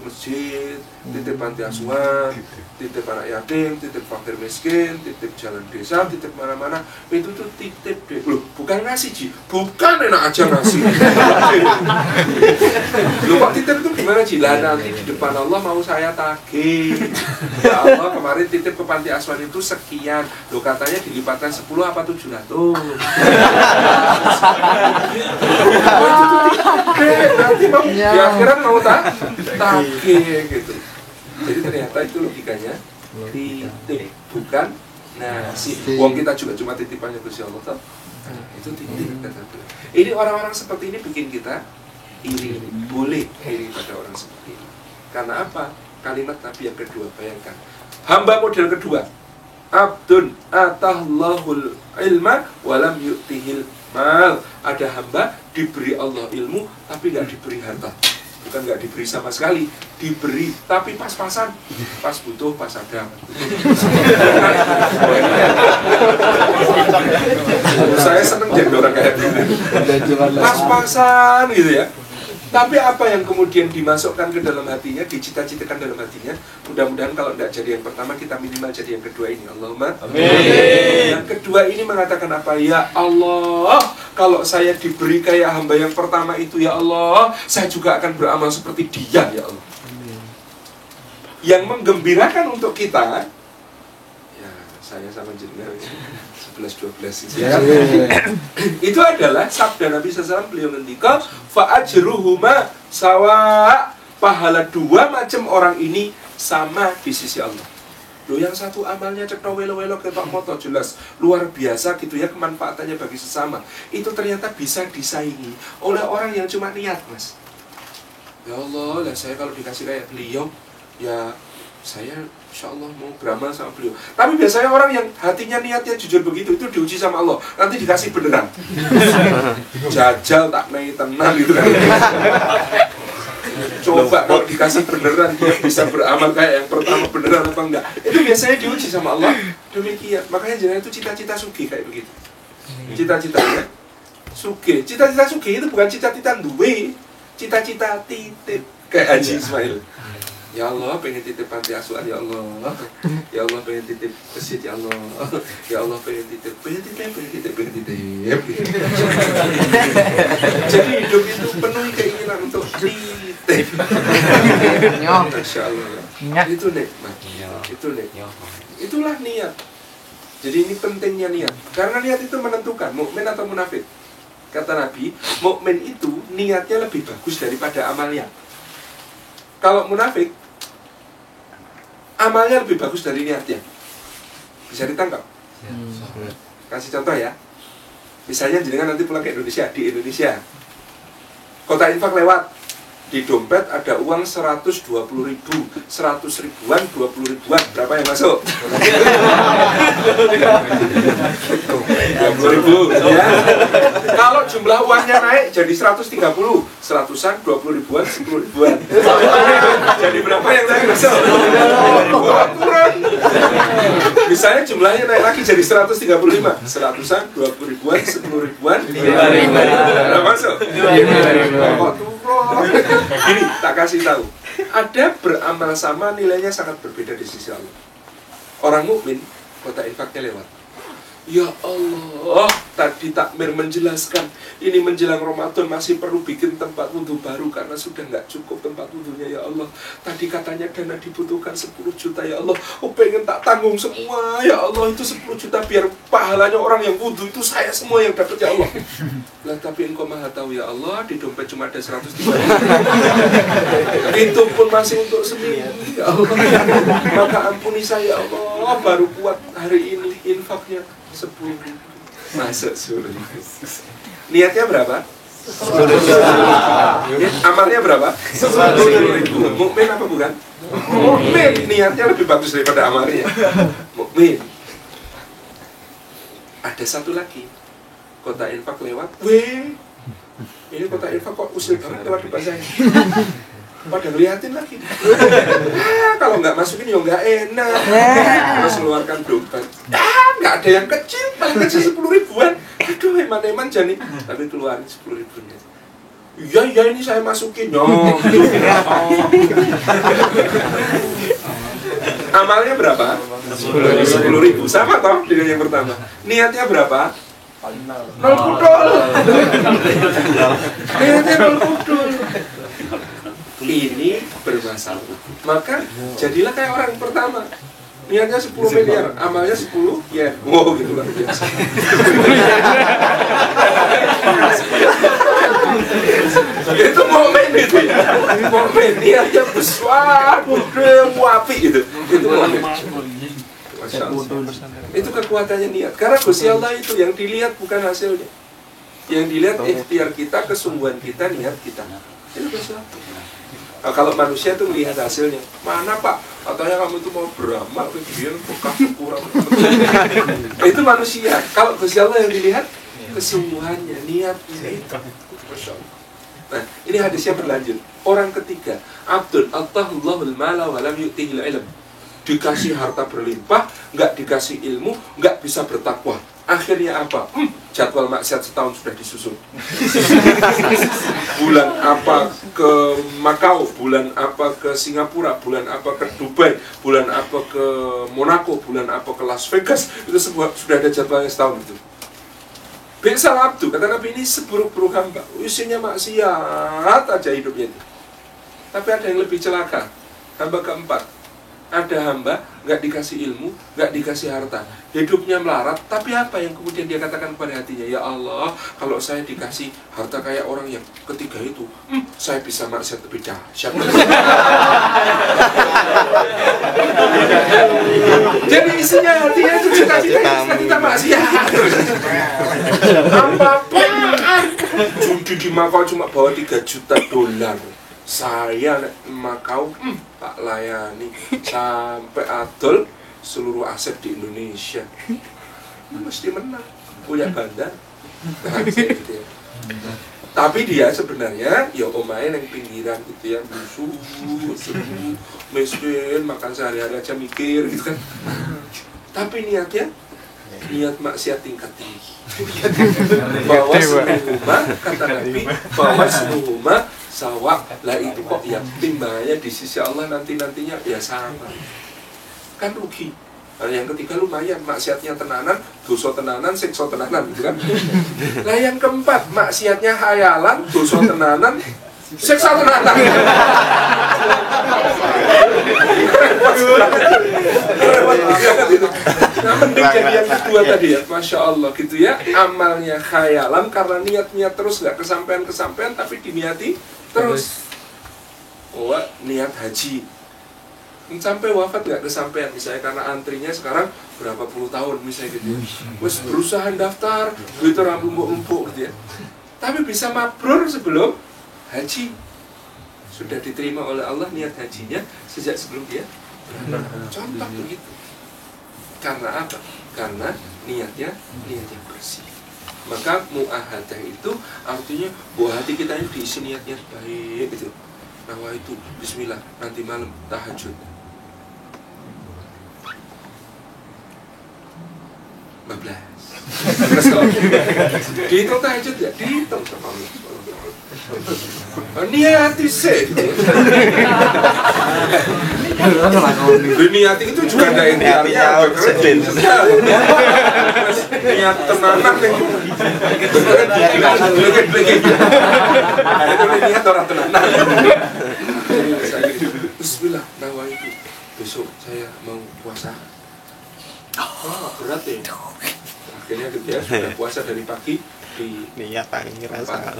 masjid, titip panti asuhan, titip anak yatim, titip fakir miskin, titip jalan desa, titip mana-mana. Itu tuh titip deh. Loh, bukan ngasih Ji, bukan enak aja ngasih. Loh kok titip itu gimana Ji? Lah nanti di depan Allah mau saya tagih. Ya Allah kemarin titip ke panti asuhan itu sekian. Loh katanya dilipatkan 10 apa 700. Oh itu tuh titip. nanti mau di akhirat mau tagih gitu. Jadi ternyata itu logikanya titip, bukan nasib. Wong kita juga cuma titipannya Gusti Allah toh. Itu titip kata beliau. Ini orang-orang seperti ini bikin kita iri, boleh iri pada orang seperti ini. Karena apa? Kalimat Nabi yang kedua, bayangkan. Hamba model kedua, abdun atallahul ilma walam yu'tihil mal. Ada hamba diberi Allah ilmu tapi nggak diberi harta. Bukan nggak diberi sama sekali, diberi tapi pas-pasan, pas butuh, pas ada. Saya seneng jadi orang kayak gitu, pas-pasan gitu ya. Tapi apa yang kemudian dimasukkan ke dalam hatinya, dicita-citakan dalam hatinya, mudah-mudahan kalau tidak jadi yang pertama, kita minimal jadi yang kedua ini. Allahumma amin. Yang kedua ini mengatakan apa? Ya Allah, kalau saya diberi kayak hamba yang pertama itu, ya Allah, saya juga akan beramal seperti dia, ya Allah. Yang menggembirakan untuk kita, ya saya sama jenengan 11-12 ya. Itu adalah sabda Nabi SAW, beliau ngendika fa'ajruhuma sawa, pahala dua macam orang ini sama di sisi Allah. Loh, yang satu amalnya cetha welo-welo ketok moto jelas luar biasa gitu ya, kemanfaatannya bagi sesama, itu ternyata bisa disaingi oleh orang yang cuma niat, Mas. Ya Allah, lah saya kalau dikasih kayak beliau, ya saya insya Allah mau beramal sama beliau. Tapi biasanya orang yang hatinya niatnya jujur begitu, itu diuji sama Allah. Nanti dikasih beneran. Jajal tak naik tenang gitu kan. Coba kalau dikasih beneran, dia bisa beramal kayak yang pertama beneran apa enggak. Itu biasanya diuji sama Allah. Demikian. Makanya jangan itu cita-cita sugih kayak begitu. Cita-citanya sugih. Cita-cita sugih itu bukan cita-cita duwe. Cita-cita titip kayak Haji Ismail. Ya Allah, pengen titip panti asuhan, ya Allah. Ya Allah, pengen titip masjid, ya Allah. Ya Allah, pengen titip. Jadi hidup itu penuh keinginan untuk titip. Masya Allah. Itu nikmat. Itu nikmat. Itulah niat. Jadi ini pentingnya niat. Karena niat itu menentukan mukmin atau munafik. Kata Nabi, mukmin itu niatnya lebih bagus daripada amalnya. Kalau munafik, amalnya lebih bagus dari niatnya. Bisa ditangkap? Kasih contoh ya. Misalnya jenengan nanti pulang ke Indonesia, di Indonesia kota infak lewat, di dompet ada uang 120.000, 100 ribuan, 20 ribuan, berapa yang masuk? 20.000 ya. Kalau jumlah uangnya naik jadi 130, 100-an, 20 ribuan, 10 ribuan. Jadi berapa yang naik masuk? Kurang. Misalnya jumlahnya naik lagi jadi 135, 100-an, 20 ribuan, 10 ribuan, 5 ribuan. Berapa masuk? 5 ribuan. Gini, tak kasih tahu. Ada beramal sama nilainya sangat berbeda di sisi Allah. Orang mukmin kota infaknya lewat. Ya Allah, tadi takmir menjelaskan ini menjelang Ramadan masih perlu bikin tempat wudhu baru karena sudah nggak cukup tempat wudhunya, ya Allah. Tadi katanya dana dibutuhkan 10 juta, ya Allah. Oh, pengen tak tanggung semua, ya Allah. Itu 10 juta biar pahalanya orang yang wudhu itu saya semua yang dapat, ya Allah. Lah, tapi Engkau Maha tahu, ya Allah, di dompet cuma ada 130. Itu pun masih untuk seminggu, ya Allah. Maka ampuni saya, ya Allah. Baru kuat hari ini infaknya 10 ribu. Masuk 10 ribu. Niatnya berapa? 10 ribu. Amalnya berapa? 10 ribu. Mukmin apa bukan? Mukmin. Niatnya lebih bagus daripada amalnya. Mukmin. Ada satu lagi. Kota infak lewat. Weh, ini kota infak kok usil banget lewat depan saya. Pada ngeliatin lagi. Kalau nggak masukin ya nggak enak. Terus mengeluarkan dompet. Nggak ada yang kecil, paling kecil 10 ribuan. Aduh, eman-eman jani. Tapi keluarin 10 ribunya. Iya ini saya masukin. Amalnya berapa? 10 ribu. Sama toh dengan yang pertama. Niatnya berapa? 0 kudul. Niatnya 0 kudul. Ini bermasalah. Maka jadilah kayak orang pertama. Niatnya 10 miliar, amalnya 10 yen. Wow, gitu luar biasa. momen niatnya besar, gede, wapi gitu. Itu momen. Masya Allah. Itu kekuatannya niat. Karena Gusti Allah itu yang dilihat bukan hasilnya. Yang dilihat ikhtiar kita, kesungguhan kita, niat kita. Itu Gusti Allah. Nah, kalau manusia tuh melihat hasilnya, mana Pak? Katanya kamu itu mau beramal, kemudian bekah kurang. Itu manusia. Kalau Gusti Allah yang dilihat kesungguhannya, niatnya itu. Masya Allah. Nah, ini hadisnya berlanjut. Orang ketiga, Abdul Allahul mala wa lam yu'tihil ilm. Dikasih harta berlimpah, nggak dikasih ilmu, nggak bisa bertakwa. Akhirnya apa? Jadwal maksiat setahun sudah disusun. Bulan apa ke Makau, bulan apa ke Singapura, bulan apa ke Dubai, bulan apa ke Monaco, bulan apa ke Las Vegas. Itu semua sudah ada jadwalnya setahun itu. Biasa abdu, kata Nabi, ini seburuk-buruk hamba. Isinya maksiat aja hidupnya itu. Tapi ada yang lebih celaka. Hamba keempat. Ada hamba, nggak dikasih ilmu, nggak dikasih harta. Hidupnya melarat, tapi apa yang kemudian dia katakan pada hatinya? Ya Allah, kalau saya dikasih harta kayak orang yang ketiga itu, saya bisa maksiat lebih dahsyat. Jadi isinya hatinya itu cita-cita maksiat. Apapun, judi di Makau cuma bawa 3 juta dolar. Saya Makau tak layani sampai adol seluruh aset di Indonesia. Mesti menang, punya bandar. Nah, gitu ya. Tapi dia sebenarnya ya omain yang pinggiran gitu ya, busuk, miskin, makan sehari-hari aja mikir gitu kan. Tapi niatnya niat maksiat tingkat tinggi. Bahwa semuhuma, kata Nabi, bahwa semuhuma sawak, lah itu kok yang timbangannya di sisi Allah nantinya ya sama. Kan rugi. Nah, yang ketiga lumayan, maksiatnya tenanan, dosa tenanan, siksa tenanan gitu kan. Lah yang keempat, maksiatnya hayalan, dosa tenanan, siksa tenanan. Nah, mending jadi yang kedua tadi ya, Masya Allah gitu ya. Amalnya khayalan karena niatnya terus gak kesampaian, tapi diniati terus. Oh, niat haji sampai wafat gak kesampaian, misalnya karena antrinya sekarang berapa puluh tahun misalnya gitu ya. Terus berusaha daftar, duit orang lumpuk-lumpuk gitu ya. Tapi bisa mabrur sebelum haji. Sudah diterima oleh Allah niat hajinya sejak sebelum dia. Contoh begitu. Karena apa? Karena niatnya bersih. Maka mu'ahadah itu artinya bahwa hati kita ini diisi niatnya baik gitu. Nawa itu bismillah nanti malam tahajud. 15. Dihitung tahajud ya? Dihitung sama Allah. Niati sih. Niati itu juga ada intinya. Niat tenanan yang niat orang tenanan. Bismillah, nawa itu besok saya mau puasa. Berat ya. Akhirnya dia sudah puasa dari pagi di niat paling ngerasa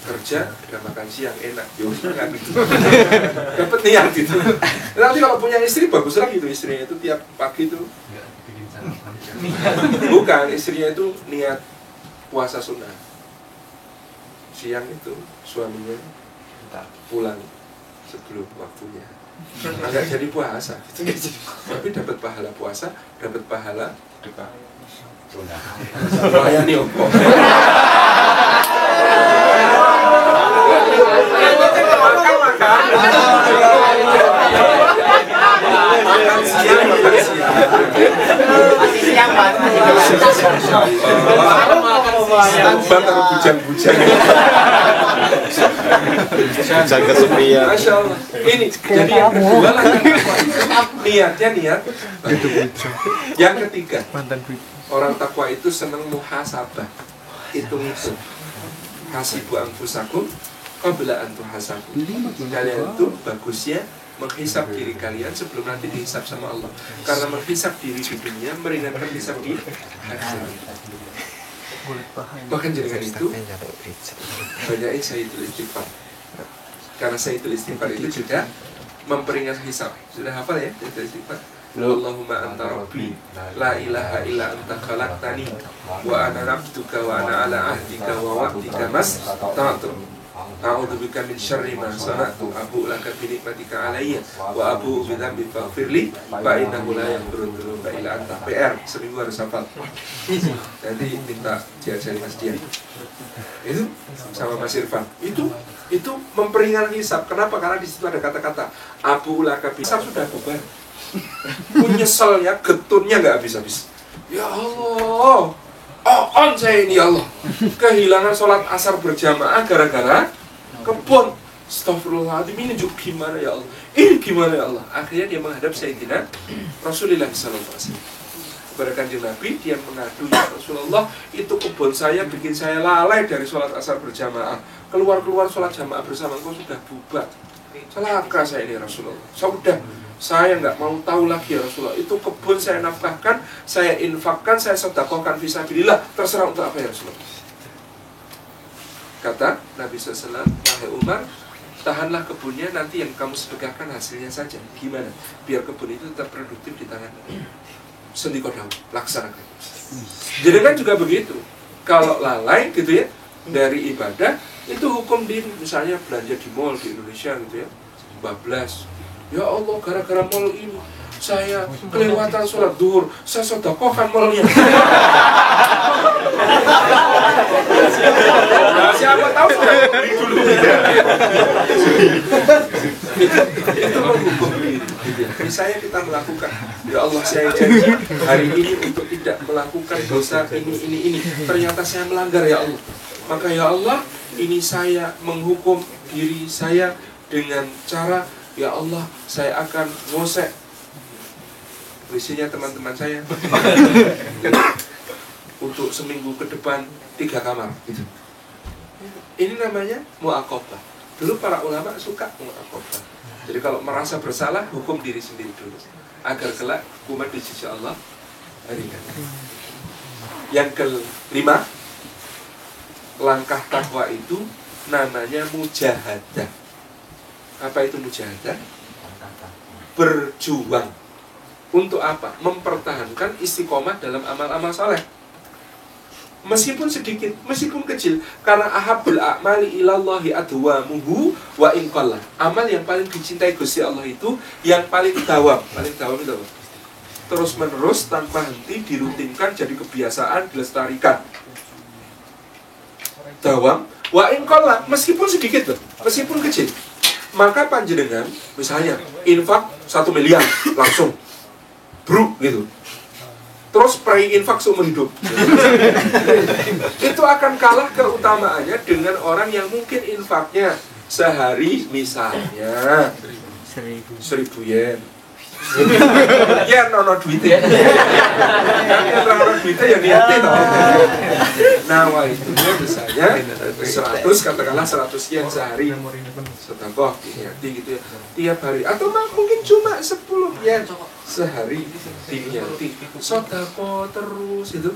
kerja dan makan siang enak, kan gitu. Dapat niat gitu. Nanti kalau punya istri bagus lagi tuh, istrinya itu tiap pagi tuh. Bukan, istrinya itu niat puasa sunnah. Siang itu suaminya pulang sebelum waktunya. Agak jadi puasa, tapi dapat pahala puasa, dapat pahala melayani opo. Baru bujang-bujang. bujang kesepian. Masya Allah. Ini jadi yang kedua lagi niatnya niat. Yang ketiga, orang takwa itu senang muhasabah. Hitung-hitung. Hasibu anfusakum qabla an tuhasabu. Kalian itu bagusnya menghisap diri kalian sebelum nanti dihisap sama Allah. Karena menghisap diri di dunia meringankan hisap di akhirat. Bahkan dengan itu banyak saya itu istighfar. Karena Sayyidul Istighfar itu juga memperingat hisab. Sudah hafal ya Sayyidul Istighfar? Allahumma anta rabbi la ilaha illa anta khalaqtani wa ana abduka wa ana ala ahdika wa wa'dika mastata'tu a'udzubika min syarri ma sana'tu abu'u laka bi nikmatika alayya wa abu'u bi dzambi faghfirli fa innahu la yaghfiru dzunuba illa anta. PR seminggu harus hafal. Nanti minta diajari Mas Dian. Itu sama Mas Irfan. Itu memperingat hisab. Kenapa? Karena di situ ada kata-kata abu'u laka bi hisab sudah bubar. Nyeselnya, getunnya nggak habis-habis. Ya Allah, on saya ini ya Allah. Kehilangan sholat asar berjamaah gara-gara kebun. Astagfirullahaladzim, ini juga gimana ya Allah? Ini gimana ya Allah? Akhirnya dia menghadap Sayyidina Rasulullah SAW. Kepada Kanjeng Nabi, dia mengadu, ya Rasulullah, itu kebun saya bikin saya lalai dari sholat asar berjamaah. Keluar sholat jamaah bersama engkau sudah bubar. Celaka saya ini Rasulullah. Saya nggak mau tahu lagi ya Rasulullah. Itu kebun saya nafkahkan, saya infakkan, saya sedekahkan fisabilillah. Terserah untuk apa ya Rasulullah. Kata Nabi SAW, wahai Umar, tahanlah kebunnya, nanti yang kamu sedekahkan hasilnya saja. Gimana? Biar kebun itu tetap produktif di tangan. Sendikodahu, laksanakan. Jadi kan juga begitu. Kalau lalai gitu ya dari ibadah, itu hukum diri. Misalnya belanja di mall di Indonesia gitu ya, bablas. Ya Allah, gara-gara mall ini saya kelewatan sholat duhur, saya sedekahkan mallnya. Nah, siapa tahu sudah beli dulu. Itu menghukum diri. Misalnya kita melakukan, ya Allah saya janji hari ini untuk tidak melakukan dosa ini. Ternyata saya melanggar ya Allah. Maka ya Allah, ini saya menghukum diri saya dengan cara, ya Allah, saya akan ngosek isinya teman-teman saya untuk seminggu ke depan 3 kamar gitu. Ini namanya mu'aqabah. Dulu para ulama suka mu'aqabah. Jadi kalau merasa bersalah, hukum diri sendiri dulu agar kelak hukuman di sisi Allah ringan. Yang kelima, langkah takwa itu namanya mujahadah. Apa itu mujahadah? Berjuang. Untuk apa? Mempertahankan istiqomah dalam amal-amal saleh. Meskipun sedikit, meskipun kecil. Karena ahabbul a'mali ilallahi adwamuhu wa in qalla. Amal yang paling dicintai Gusti Allah itu yang paling dawam. Paling dawam itu apa? Terus menerus tanpa henti, dirutinkan, jadi kebiasaan, dilestarikan. Dawam wa in qalla, meskipun sedikit, meskipun kecil. Maka panjenengan misalnya infak 1 miliar langsung bruk gitu. Terus pray infak seumur hidup. Itu akan kalah keutamaannya dengan orang yang mungkin infaknya sehari misalnya 1.000 yen. Ya nono duitnya. Yang nono duitnya yang niatnya toh. Nah, wah itu misalnya 100, katakanlah 100 yen sehari. Sedekah diniati gitu ya. Tiap hari atau mungkin cuma 10 yen sehari diniati. Sedekah terus itu.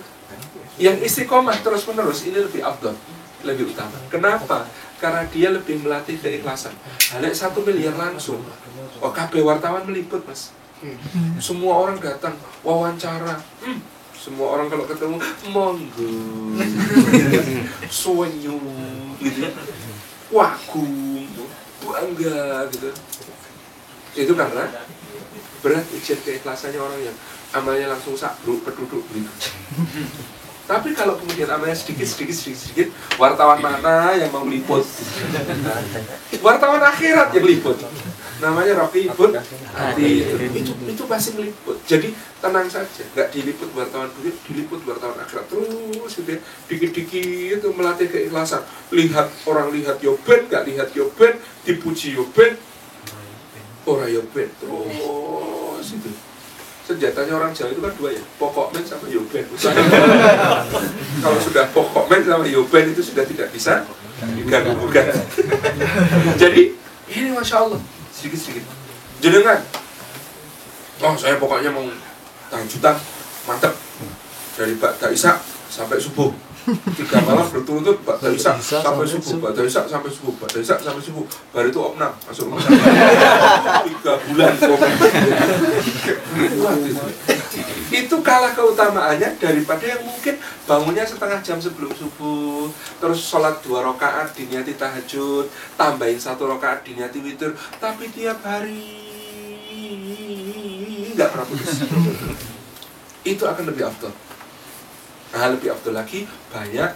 Yang istiqomah terus menerus ini lebih afdal, lebih utama. Kenapa? Karena dia lebih melatih keikhlasan. Hanya 1 miliar langsung. Oh, kabeh wartawan meliput, Mas. Semua orang datang wawancara. Semua orang kalau ketemu monggo. Senyum gitu. Wagum, bangga gitu. Itu karena berat ujian keikhlasannya orang yang amalnya langsung sabruk penduduk gitu. Tapi kalau kemudian amalnya sedikit, wartawan mana yang mau meliput? Wartawan akhirat yang meliput. Namanya Raqibun Atid. Itu pasti meliput. Jadi tenang saja, nggak diliput wartawan duit, diliput wartawan akhirat terus gitu ya. Dikit-dikit itu melatih keikhlasan. Lihat orang lihat Yoben, nggak lihat Yoben, dipuji Yoben, orang Yoben terus itu. Senjatanya orang Jawa itu kan 2 ya, pokok men sama Yoben. Kalau sudah pokok men sama Yoben itu sudah tidak bisa diganggu-gugat. Jadi ini Masya Allah sedikit-sedikit. Jenengan, oh saya pokoknya mau tahujudan mantep dari Ba'da Isya sampai subuh. 3 malam berturut-turut Ba'da Isya sampai subuh, Ba'da Isya sampai subuh, Ba'da Isya sampai subuh. Baru itu opnam masuk rumah sakit. 3 bulan itu kalah keutamaannya daripada yang mungkin bangunnya setengah jam sebelum subuh, terus sholat 2 rakaat diniati tahajud, tambahin 1 rakaat diniati witir, tapi tiap hari nggak pernah putus. Itu akan lebih afdol. Nah, lebih afdol lagi banyak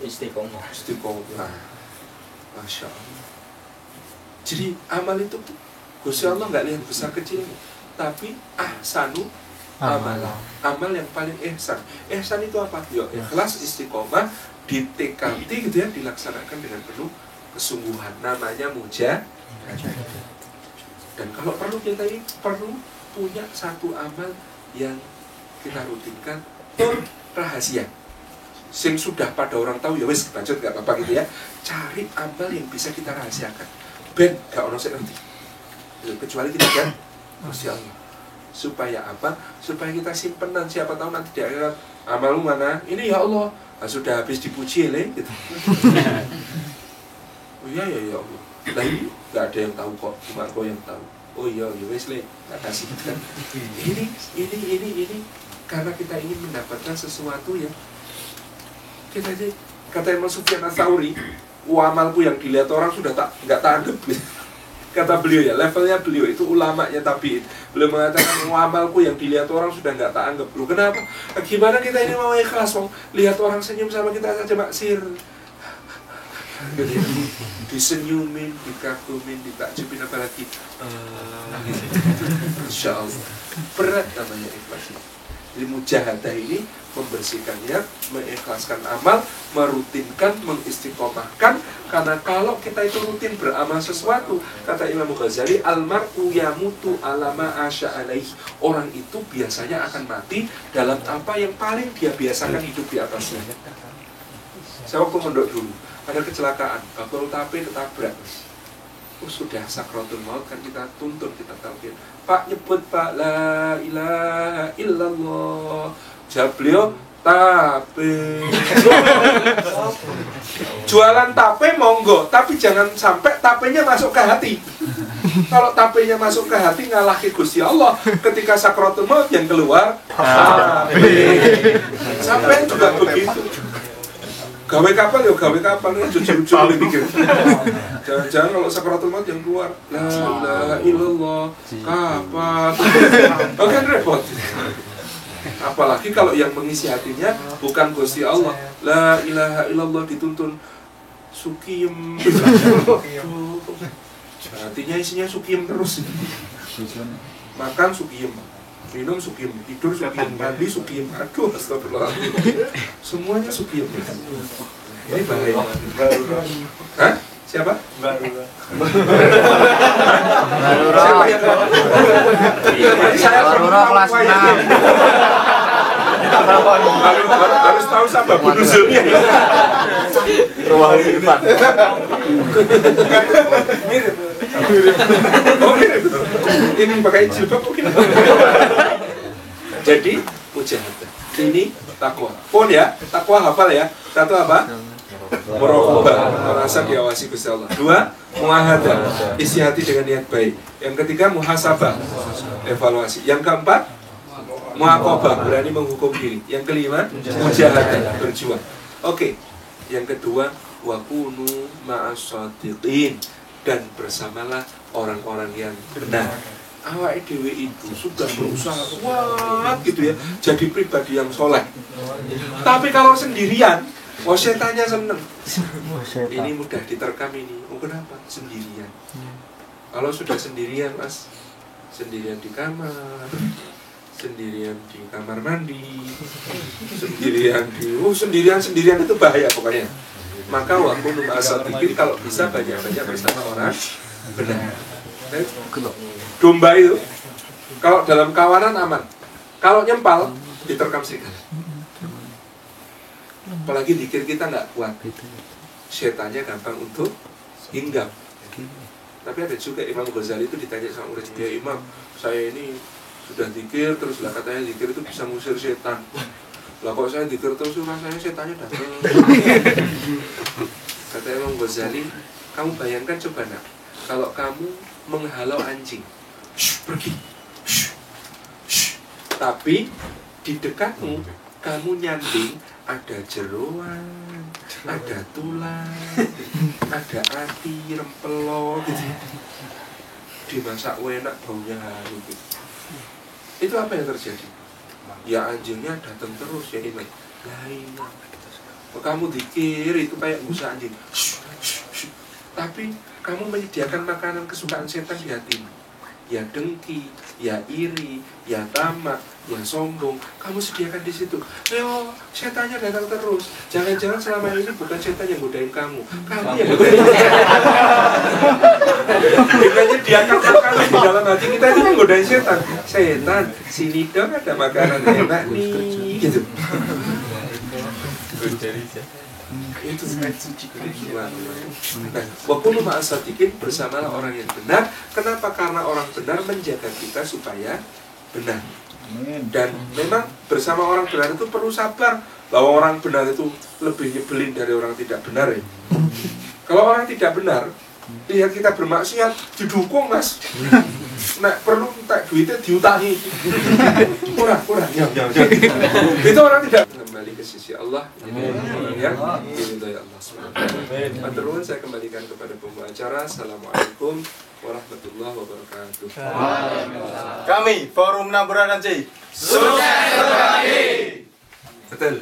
istiqomah. Masya Allah. Jadi amal itu Gusti Allah nggak lihat besar kecilnya, tapi ahsanu amal yang paling ihsan. Ihsan itu apa? Yo, ikhlas, istiqomah, ditekati gitu ya, dilaksanakan dengan penuh kesungguhan. Namanya mujahadah. Dan kalau perlu kita ini perlu punya satu amal yang kita rutinkan rahasia. Sing sudah pada orang tahu ya wis lanjut gak apa-apa gitu ya. Cari amal yang bisa kita rahasiakan. Ben gak ono sing ngerti. Kecuali kita kan Masya Allah. Supaya apa? Supaya kita simpenan, siapa tahu nanti di akhirat amalmu mana? Ini ya Allah. Nah, sudah habis dipuji gitu. Oh iya ya Allah. Lah ini gak ada yang tahu kok, cuma kau yang tahu. Oh iya, ya wes le, tak kasih kan. Ini karena kita ingin mendapatkan sesuatu yang kita aja kata Imam Sufyan Ats-Tsauri, amalku yang dilihat orang sudah nggak tak anggap. Kata beliau ya, levelnya beliau itu ulamanya tabi'in. Beliau mengatakan amalku yang dilihat orang sudah nggak tak anggap. Loh kenapa? Gimana kita ini mau ikhlas wong lihat orang senyum sama kita saja maksir. Disenyumin, dikagumin, ditakjubin apalagi Insya Allah berat namanya ikhlas. Jadi mujahadah ini membersihkannya, mengikhlaskan amal, merutinkan, mengistiqomahkan. Karena kalau kita itu rutin beramal sesuatu, kata Imam Ghazali, almar'u yamutu alama asya alaih. Orang itu biasanya akan mati dalam apa yang paling dia biasakan hidup di atasnya. Saya waktu mondok dulu ada kecelakaan, bakul tape ketabrak. Sudah sakratul maut kan kita tuntun, kita talqin. Pak nyebut Pak la ilaha illallah. Jawab beliau tape. Jualan tape monggo, tapi jangan sampai tapenya masuk ke hati. Kalau tapenya masuk ke hati ngalah ke Gusti Allah, ketika sakratul maut yang keluar tape. Sampai juga begitu. Gawe kapal jujur-jujur mikir. Jangan-jangan kalau sakratul maut yang keluar la ilaha illallah kapal. Kan repot. Apalagi kalau yang mengisi hatinya bukan Gusti Allah. La ilaha illallah dituntun sukim. Hatinya isinya sukim terus. Makan sukim, minum sukim, tidur sukim, mandi sukim. Aduh, astagfirullahaladzim. Semuanya sukim. Ini bahaya. Hah? Siapa? Siapa yang kelas 6. harus tahu sabab nuzulnya. Rumah Irfan. Ini pakai jilbab mungkin. Jadi mujahadah. Ini takwa. Pun ya, takwa hafal ya. Satu apa? Muraqabah, merasa diawasi Gusti Allah. 2, muahadah, isi hati dengan niat baik. Yang ketiga muhasabah, evaluasi. Yang keempat, muaqabah, berani menghukum diri. Yang kelima, mujahadah, berjuang. Oke. Yang kedua, wakunu ma'as-shadiqin, dan bersamalah orang-orang yang benar. Awak dewe itu sudah berusaha kuat gitu ya, jadi pribadi yang soleh. Tapi kalau sendirian, setannya seneng. Ini mudah diterkam ini. Kenapa? Sendirian. Kalau sudah sendirian, Mas, sendirian di kamar, sendirian di kamar mandi, sendirian di sendirian itu bahaya pokoknya. Maka waktu asal pikir kalau bisa banyak-banyak bersama orang benar. Domba itu kalau dalam kawanan aman, kalau nyempal diterkam serigala. Apalagi zikir kita nggak kuat, setannya gampang untuk hinggap. Tapi ada juga Imam Ghazali itu ditanya sama muridnya, ya Imam, saya ini sudah zikir terus lah katanya zikir itu bisa ngusir setan. Lah kok saya dikertosu rasanya setannya datang. Kata Imam Ghazali, kamu bayangkan coba nak, kalau kamu menghalau anjing, pergi, tapi di dekatmu kamu nyanding ada jeroan, ada tulang, ada ati, rempelo gitu. Dimasak enak, baunya harum gitu. Itu apa yang terjadi? Ya anjingnya datang terus ya ini. Lainnya. Kamu dikir itu kayak musa anjing. Tapi kamu menyediakan makanan kesukaan setan di hatimu. Ya dengki, ya iri, ya tamak, ya sombong. Kamu sediakan di situ. Yo, setannya datang terus. Jangan-jangan selama ini bukan setan yang godain kamu. Kamu yang godain. Dengan menyediakan makanan di dalam hati kita itu yang godain setan. Setan, sini dong ada makanan enak nih. Gitu. Itu ayat suci Quran. Nah, waktu ma'asadikin bersamalah orang yang benar. Kenapa? Karena orang benar menjaga kita supaya benar. Dan memang bersama orang benar itu perlu sabar. Bahwa orang benar itu lebih nyebelin dari orang tidak benar ya. Kalau orang tidak benar, lihat kita bermaksiat, didukung mas. Nah perlu tak duitnya diutangi. Kurang ya. Itu orang tidak kembali ke sisi Allah. Ya, itu ya Allah SWT. Maturnuwun, saya kembalikan kepada pembawa acara. Assalamualaikum warahmatullahi wabarakatuh. Kami Forum Namburan Anci. Sukses berbagi. Betul.